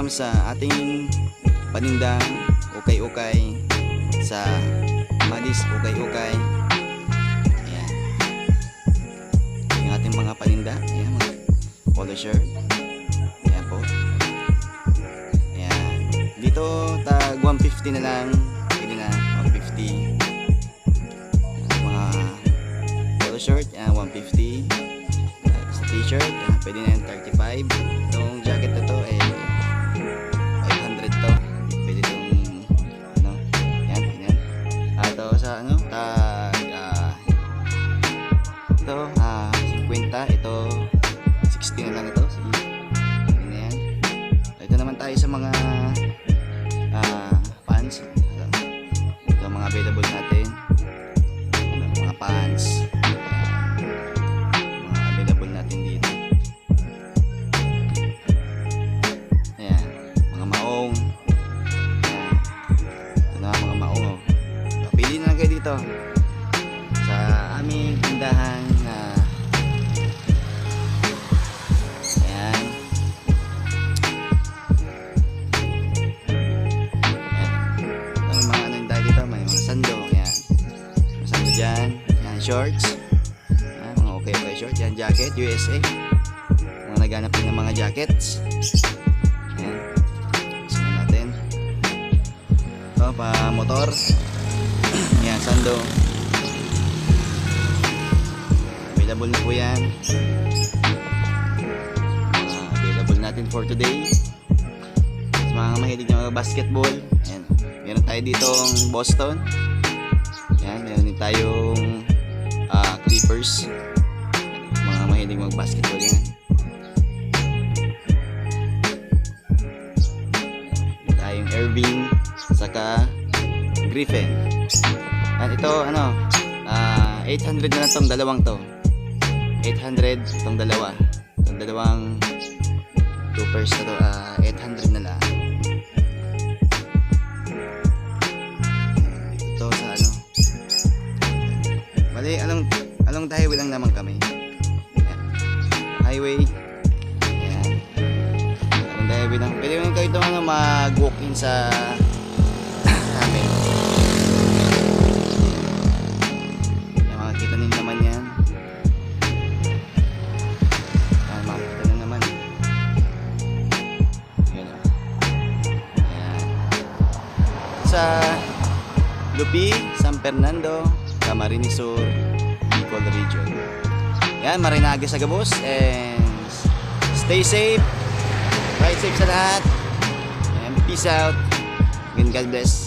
welcome sa ating panindang ukay-ukay sa Madis Ukay-Ukay. Ayan. Yung ating mga paninda. Ayan, mga polo shirt. Ayan po. Ayan. Dito tag 150 na lang. Pwede na 150. Mga polo shirt, ayan, 150. Sa t-shirt, pwede na yung 35. Itong jacket na to eh 500 to. Pwede itong ano, yan, yan. Ito sa ano, tag ito 50, ito 60 na lang ito. Sige. Yan. Ito naman tayo sa mga pants. Ito mga available natin. Mga pants. Dito sa aming tindahan na ayan. May mga ano yung dito, may mga sando, ayan. May sando dyan, ayan, shorts, ayan, mga okay shorts, ayan, jacket, USA, mga naghanap din ng mga jackets, ayan, gusto natin ito, pa motor. Yan, sando. Available na po yan. Available natin for today. Sa mga mahilig na basketball. Yan. Meron tayo ditong Boston. Yan, meron din tayong Clippers. Mga mahilig mag-basketball yan. Meron tayong Irving. Saka Griffin. At ito ano 800 na lang tong dalawang to. 800 tong dalawa. Tong dalawang Clippers na to 800 na lang. Ito sa ano. Bali along the highway lang naman kami. Ayan. Highway. Ayan. Along the highway lang. Pwede mo kayo ito ano, mag-walk-in sa amin. Makikita nyo naman yan. Ayan, makikita nyo naman. Ayan. Ayan. Sa Lupi, San Fernando, Camarines Sur, Bicol Region. Ayan, Marinage sa Gabos. And stay safe. Ride safe sa lahat. And peace out. And God bless.